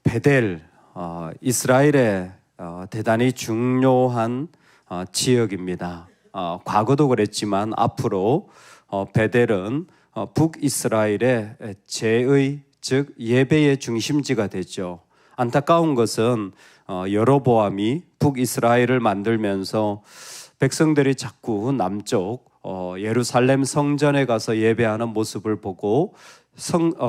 베델, 이스라엘의 대단히 중요한 지역입니다. 과거도 그랬지만 앞으로 베델은 북이스라엘의 제의, 즉 예배의 중심지가 되죠. 안타까운 것은 여로보암이 북이스라엘을 만들면서 백성들이 자꾸 남쪽 예루살렘 성전에 가서 예배하는 모습을 보고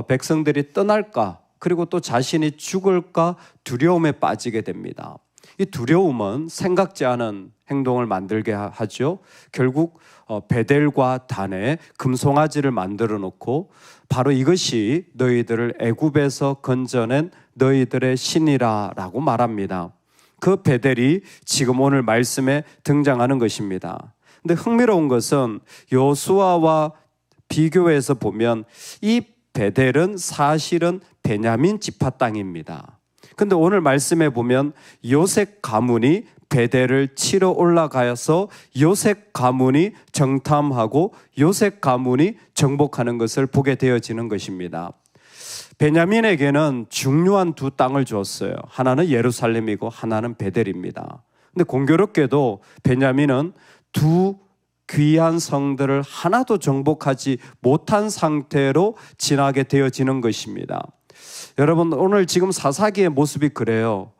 백성들이 떠날까, 그리고 또 자신이 죽을까 두려움에 빠지게 됩니다. 이 두려움은 생각지 않은 행동을 만들게 하죠. 결국 베델과 단에 금송아지를 만들어 놓고 바로 이것이 너희들을 애굽에서 건져낸 너희들의 신이라 라고 말합니다. 그 베델이 지금 오늘 말씀에 등장하는 것입니다. 근데 흥미로운 것은 여호수아와 비교해서 보면 이 베델은 사실은 베냐민 지파 땅입니다. 근데 오늘 말씀에 보면 요셉 가문이 베델을 치러 올라가서 요셉 가문이 정탐하고 요셉 가문이 정복하는 것을 보게 되어지는 것입니다. 베냐민에게는 중요한 두 땅을 주었어요. 하나는 예루살렘이고 하나는 베델입니다. 근데 공교롭게도 베냐민은 두 귀한 성들을 하나도 정복하지 못한 상태로 지나게 되어지는 것입니다. 여러분, 오늘 지금 사사기의 모습이 그래요.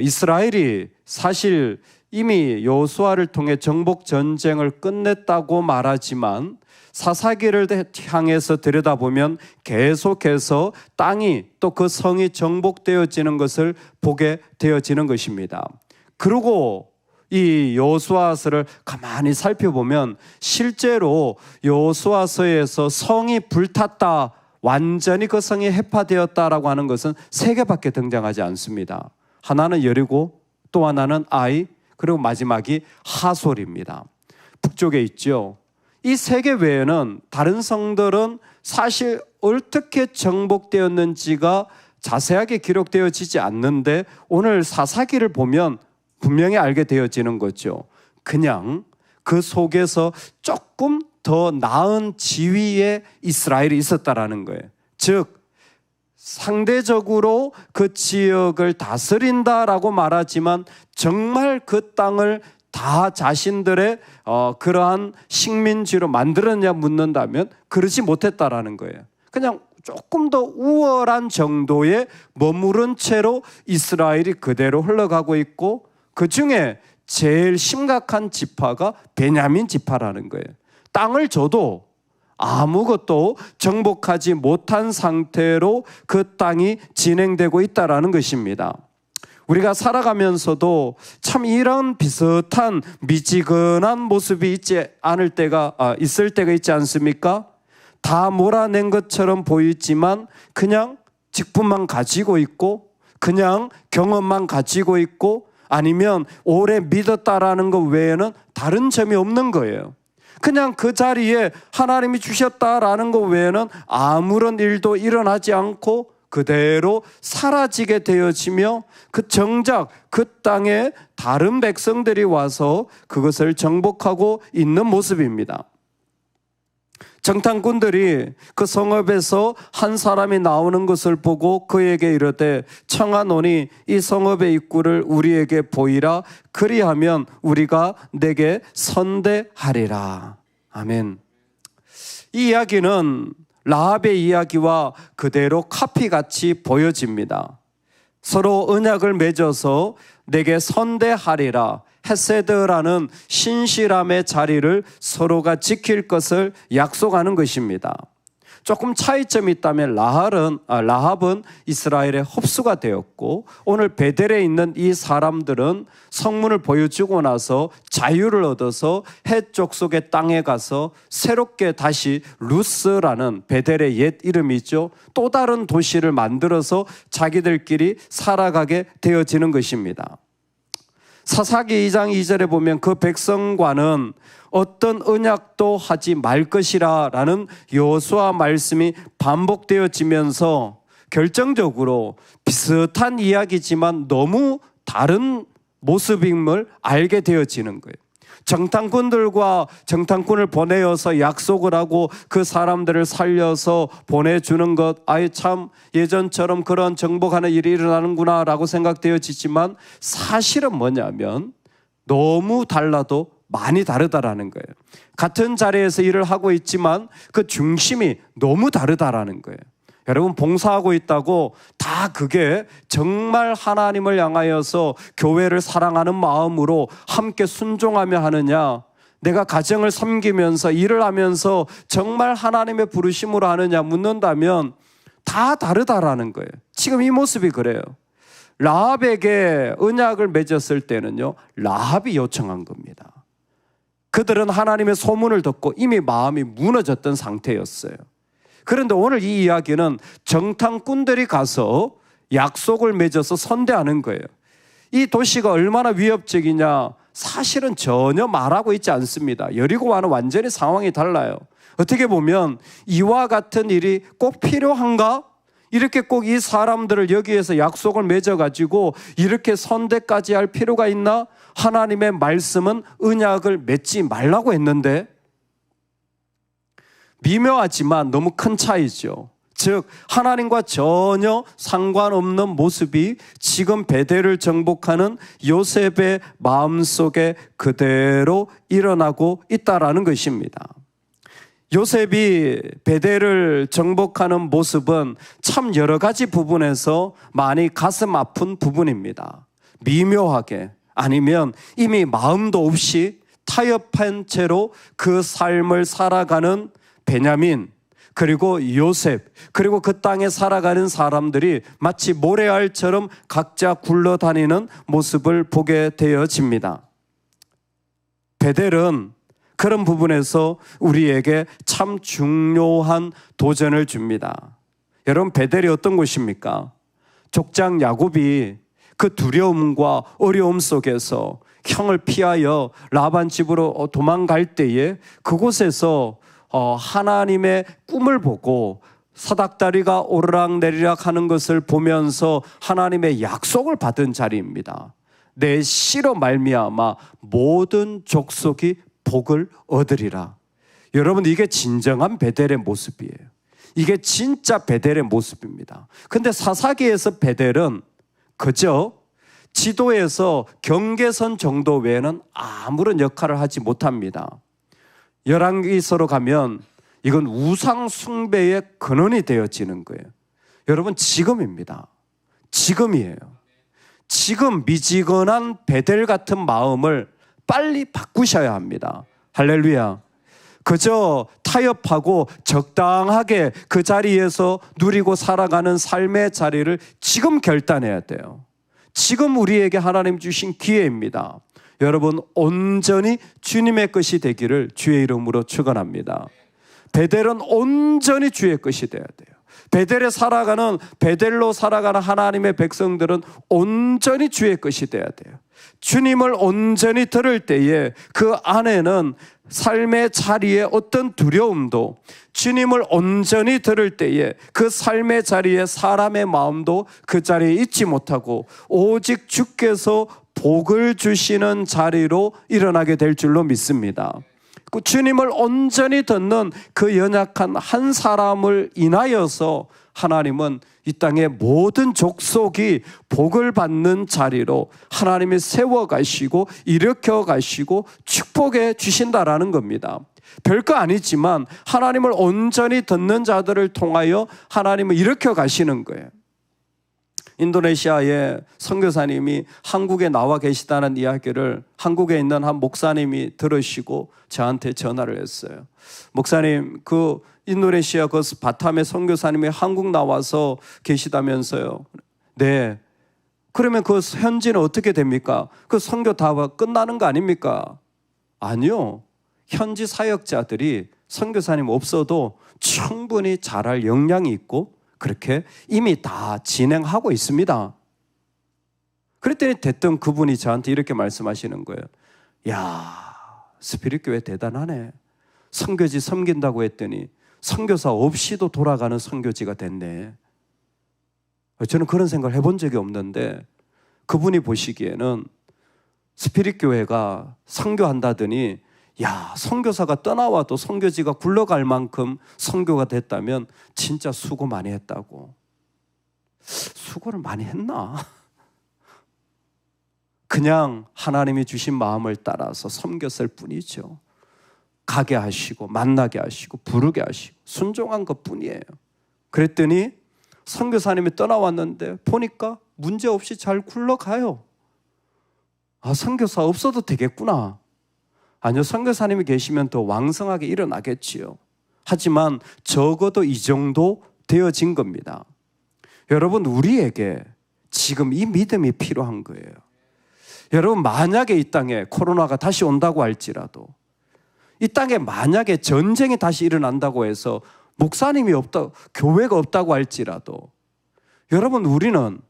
이스라엘이 사실 이미 여호수아를 통해 정복 전쟁을 끝냈다고 말하지만 사사기를 향해서 들여다보면 계속해서 땅이 또 그 성이 정복되어지는 것을 보게 되어지는 것입니다. 그리고 이 여호수아서를 가만히 살펴보면 실제로 여호수아서에서 성이 불탔다, 완전히 그 성이 해파되었다라고 하는 것은 세 개밖에 등장하지 않습니다. 하나는 여리고, 또 하나는 아이, 그리고 마지막이 하솔입니다. 북쪽에 있죠. 이 세 개 외에는 다른 성들은 사실 어떻게 정복되었는지가 자세하게 기록되어지지 않는데 오늘 사사기를 보면 분명히 알게 되어지는 거죠. 그냥 그 속에서 조금 더 나은 지위의 이스라엘이 있었다라는 거예요. 즉 상대적으로 그 지역을 다스린다라고 말하지만 정말 그 땅을 다 자신들의 그러한 식민지로 만들었냐 묻는다면 그러지 못했다라는 거예요. 그냥 조금 더 우월한 정도에 머무른 채로 이스라엘이 그대로 흘러가고 있고, 그 중에 제일 심각한 지파가 베냐민 지파라는 거예요. 땅을 줘도 아무것도 정복하지 못한 상태로 그 땅이 진행되고 있다는 것입니다. 우리가 살아가면서도 참 이런 비슷한 미지근한 모습이 있을 때가 있지 않습니까? 다 몰아낸 것처럼 보이지만 그냥 직분만 가지고 있고, 그냥 경험만 가지고 있고, 아니면 오래 믿었다라는 것 외에는 다른 점이 없는 거예요. 그냥 그 자리에 하나님이 주셨다라는 것 외에는 아무런 일도 일어나지 않고 그대로 사라지게 되어지며, 그 정작 그 땅에 다른 백성들이 와서 그것을 정복하고 있는 모습입니다. 정탐꾼들이 그 성읍에서 한 사람이 나오는 것을 보고 그에게 이르되 청하노니 이 성읍의 입구를 우리에게 보이라. 그리하면 우리가 내게 선대하리라. 아멘. 이 이야기는 라합의 이야기와 그대로 카피같이 보여집니다. 서로 언약을 맺어서 내게 선대하리라, 헤세드라는 신실함의 자리를 서로가 지킬 것을 약속하는 것입니다. 조금 차이점이 있다면 라합은 이스라엘의 흡수가 되었고, 오늘 베델에 있는 이 사람들은 성문을 보여주고 나서 자유를 얻어서 해쪽 속의 땅에 가서 새롭게 다시 루스라는 베델의 옛 이름이죠, 또 다른 도시를 만들어서 자기들끼리 살아가게 되어지는 것입니다. 사사기 2장 2절에 보면 그 백성과는 어떤 언약도 하지 말 것이라 라는 여호수아 말씀이 반복되어지면서 결정적으로 비슷한 이야기지만 너무 다른 모습임을 알게 되어지는 거예요. 정탐꾼들과 정탐꾼을 보내어서 약속을 하고 그 사람들을 살려서 보내주는 것, 아예 참 예전처럼 그런 정복하는 일이 일어나는구나 라고 생각되어지지만 사실은 뭐냐면 너무 달라도 많이 다르다라는 거예요. 같은 자리에서 일을 하고 있지만 그 중심이 너무 다르다라는 거예요. 여러분, 봉사하고 있다고 다 그게 정말 하나님을 향하여서 교회를 사랑하는 마음으로 함께 순종하며 하느냐, 내가 가정을 섬기면서 일을 하면서 정말 하나님의 부르심으로 하느냐 묻는다면 다 다르다라는 거예요. 지금 이 모습이 그래요. 라합에게 언약을 맺었을 때는요, 라합이 요청한 겁니다. 그들은 하나님의 소문을 듣고 이미 마음이 무너졌던 상태였어요. 그런데 오늘 이 이야기는 정탐꾼들이 가서 약속을 맺어서 선대하는 거예요. 이 도시가 얼마나 위협적이냐, 사실은 전혀 말하고 있지 않습니다. 여리고와는 완전히 상황이 달라요. 어떻게 보면 이와 같은 일이 꼭 필요한가? 이렇게 꼭 이 사람들을 여기에서 약속을 맺어가지고 이렇게 선대까지 할 필요가 있나? 하나님의 말씀은 언약을 맺지 말라고 했는데, 미묘하지만 너무 큰 차이죠. 즉 하나님과 전혀 상관없는 모습이 지금 베델을 정복하는 요셉의 마음속에 그대로 일어나고 있다라는 것입니다. 요셉이 베델을 정복하는 모습은 참 여러 가지 부분에서 많이 가슴 아픈 부분입니다. 미묘하게, 아니면 이미 마음도 없이 타협한 채로 그 삶을 살아가는 베냐민, 그리고 요셉, 그리고 그 땅에 살아가는 사람들이 마치 모래알처럼 각자 굴러다니는 모습을 보게 되어집니다. 베델은 그런 부분에서 우리에게 참 중요한 도전을 줍니다. 여러분, 베델이 어떤 곳입니까? 족장 야곱이 그 두려움과 어려움 속에서 형을 피하여 라반 집으로 도망갈 때에 그곳에서 하나님의 꿈을 보고 사닥다리가 오르락내리락 하는 것을 보면서 하나님의 약속을 받은 자리입니다. 내 씨로 말미암아 모든 족속이 복을 얻으리라. 여러분, 이게 진정한 베델의 모습이에요. 이게 진짜 베델의 모습입니다. 근데 사사기에서 베델은 그저 지도에서 경계선 정도 외에는 아무런 역할을 하지 못합니다. 열왕기서로 가면 이건 우상 숭배의 근원이 되어지는 거예요. 여러분, 지금입니다. 지금이에요. 지금 미지근한 베델 같은 마음을 빨리 바꾸셔야 합니다. 할렐루야. 그저 타협하고 적당하게 그 자리에서 누리고 살아가는 삶의 자리를 지금 결단해야 돼요. 지금 우리에게 하나님 주신 기회입니다. 여러분, 온전히 주님의 것이 되기를 주의 이름으로 축원합니다. 베델은 온전히 주의 것이 되어야 돼요. 베델로 살아가는 하나님의 백성들은 온전히 주의 것이 되어야 돼요. 주님을 온전히 들을 때에 그 안에는 삶의 자리에 어떤 두려움도, 주님을 온전히 들을 때에 그 삶의 자리에 사람의 마음도 그 자리에 있지 못하고 오직 주께서 복을 주시는 자리로 일어나게 될 줄로 믿습니다. 그 주님을 온전히 듣는 그 연약한 한 사람을 인하여서 하나님은 이 땅의 모든 족속이 복을 받는 자리로 하나님이 세워가시고 일으켜가시고 축복해 주신다라는 겁니다. 별거 아니지만 하나님을 온전히 듣는 자들을 통하여 하나님을 일으켜가시는 거예요. 인도네시아의 선교사님이 한국에 나와 계시다는 이야기를 한국에 있는 한 목사님이 들으시고 저한테 전화를 했어요. 목사님, 그 인도네시아 그 바탐의 선교사님이 한국 나와서 계시다면서요. 네. 그러면 그 현지는 어떻게 됩니까? 그 선교 다 끝나는 거 아닙니까? 아니요. 현지 사역자들이 선교사님 없어도 충분히 잘할 역량이 있고 그렇게 이미 다 진행하고 있습니다. 그랬더니 대뜸 그분이 저한테 이렇게 말씀하시는 거예요. 야, 스피릿교회 대단하네. 선교지 섬긴다고 했더니 선교사 없이도 돌아가는 선교지가 됐네. 저는 그런 생각을 해본 적이 없는데 그분이 보시기에는 스피릿 교회가 선교한다더니 야, 선교사가 떠나와도 선교지가 굴러갈 만큼 선교가 됐다면 진짜 수고 많이 했다고. 수고를 많이 했나? 그냥 하나님이 주신 마음을 따라서 섬겼을 뿐이죠. 가게 하시고 만나게 하시고 부르게 하시고 순종한 것뿐이에요. 그랬더니 선교사님이 떠나왔는데 보니까 문제없이 잘 굴러가요. 아, 선교사 없어도 되겠구나. 아니요, 선교사님이 계시면 더 왕성하게 일어나겠지요. 하지만 적어도 이 정도 되어진 겁니다. 여러분, 우리에게 지금 이 믿음이 필요한 거예요. 여러분, 만약에 이 땅에 코로나가 다시 온다고 할지라도, 이 땅에 만약에 전쟁이 다시 일어난다고 해서 목사님이 없다, 교회가 없다고 할지라도, 여러분, 우리는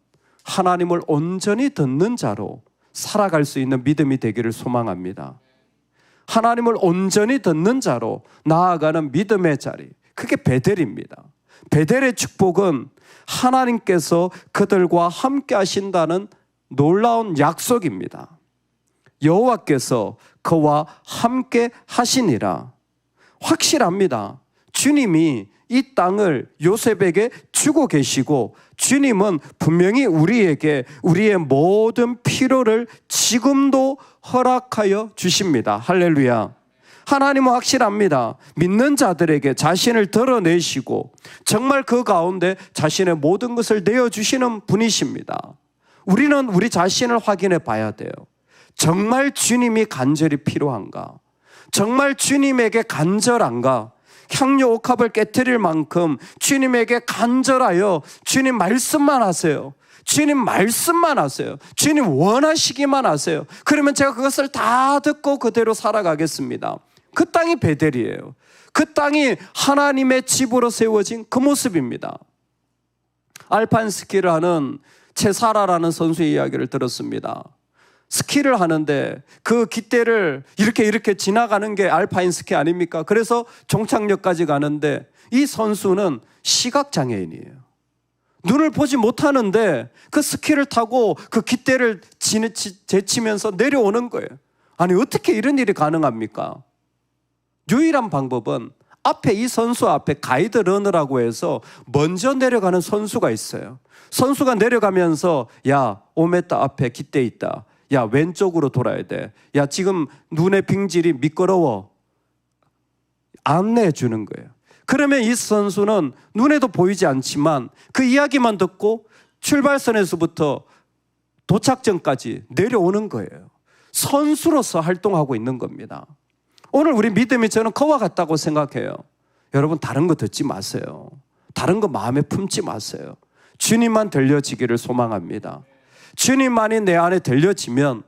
하나님을 온전히 듣는 자로 살아갈 수 있는 믿음이 되기를 소망합니다. 하나님을 온전히 듣는 자로 나아가는 믿음의 자리, 그게 베델입니다. 베델의 축복은 하나님께서 그들과 함께 하신다는 놀라운 약속입니다. 여호와께서 그와 함께 하시니라. 확실합니다. 주님이 이 땅을 요셉에게 주고 계시고 주님은 분명히 우리에게 우리의 모든 필요를 지금도 허락하여 주십니다. 할렐루야. 하나님은 확실합니다. 믿는 자들에게 자신을 드러내시고 정말 그 가운데 자신의 모든 것을 내어주시는 분이십니다. 우리는 우리 자신을 확인해 봐야 돼요. 정말 주님이 간절히 필요한가? 정말 주님에게 간절한가? 향료 옥합을 깨트릴 만큼 주님에게 간절하여 주님 말씀만 하세요. 주님 말씀만 하세요. 주님 원하시기만 하세요. 그러면 제가 그것을 다 듣고 그대로 살아가겠습니다. 그 땅이 베델이에요. 그 땅이 하나님의 집으로 세워진 그 모습입니다. 알파인 스키를 하는 체사라라는 선수의 이야기를 들었습니다. 스키를 하는데 그 깃대를 이렇게 지나가는 게 알파인 스키 아닙니까? 그래서 종착역까지 가는데 이 선수는 시각장애인이에요. 눈을 보지 못하는데 그 스키를 타고 그 깃대를 제치면서 내려오는 거예요. 아니, 어떻게 이런 일이 가능합니까? 유일한 방법은 앞에 이 선수 앞에 가이드 러너라고 해서 먼저 내려가는 선수가 있어요. 선수가 내려가면서 야, 5m 앞에 깃대 있다. 야, 왼쪽으로 돌아야 돼. 야, 지금 눈의 빙질이 미끄러워. 안내해 주는 거예요. 그러면 이 선수는 눈에도 보이지 않지만 그 이야기만 듣고 출발선에서부터 도착점까지 내려오는 거예요. 선수로서 활동하고 있는 겁니다. 오늘 우리 믿음이 저는 그와 같다고 생각해요. 여러분, 다른 거 듣지 마세요. 다른 거 마음에 품지 마세요. 주님만 들려지기를 소망합니다. 주님만이 내 안에 들려지면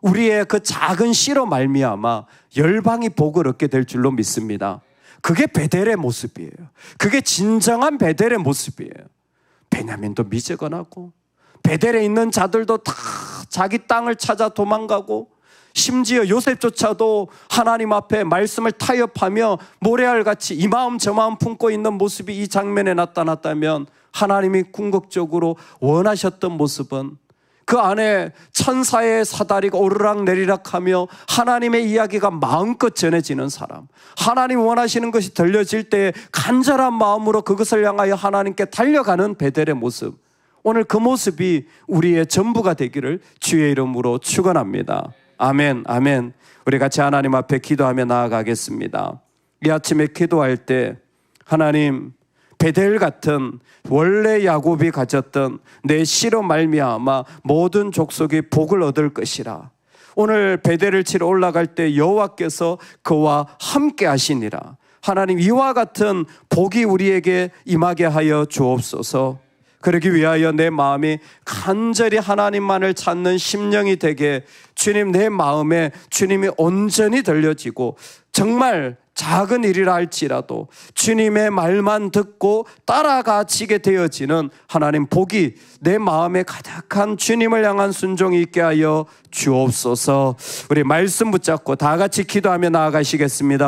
우리의 그 작은 씨로 말미암아 열방이 복을 얻게 될 줄로 믿습니다. 그게 베델의 모습이에요. 그게 진정한 베델의 모습이에요. 베냐민도 미제건하고 베델에 있는 자들도 다 자기 땅을 찾아 도망가고 심지어 요셉조차도 하나님 앞에 말씀을 타협하며 모래알같이 이 마음 저 마음 품고 있는 모습이 이 장면에 나타났다면 하나님이 궁극적으로 원하셨던 모습은 그 안에 천사의 사다리가 오르락 내리락 하며 하나님의 이야기가 마음껏 전해지는 사람, 하나님 원하시는 것이 들려질 때 간절한 마음으로 그것을 향하여 하나님께 달려가는 베델의 모습, 오늘 그 모습이 우리의 전부가 되기를 주의 이름으로 축원합니다. 아멘, 아멘. 우리 같이 하나님 앞에 기도하며 나아가겠습니다. 이 아침에 기도할 때 하나님, 베델 같은 원래 야곱이 가졌던 내 씨로 말미암아 모든 족속이 복을 얻을 것이라. 오늘 베델을 치러 올라갈 때 여호와께서 그와 함께 하시니라. 하나님, 이와 같은 복이 우리에게 임하게 하여 주옵소서. 그러기 위하여 내 마음이 간절히 하나님만을 찾는 심령이 되게 주님, 내 마음에 주님이 온전히 들려지고 정말 작은 일이라 할지라도 주님의 말만 듣고 따라가지게 되어지는 하나님 복이 내 마음에 가득한 주님을 향한 순종이 있게 하여 주옵소서. 우리 말씀 붙잡고 다 같이 기도하며 나아가시겠습니다.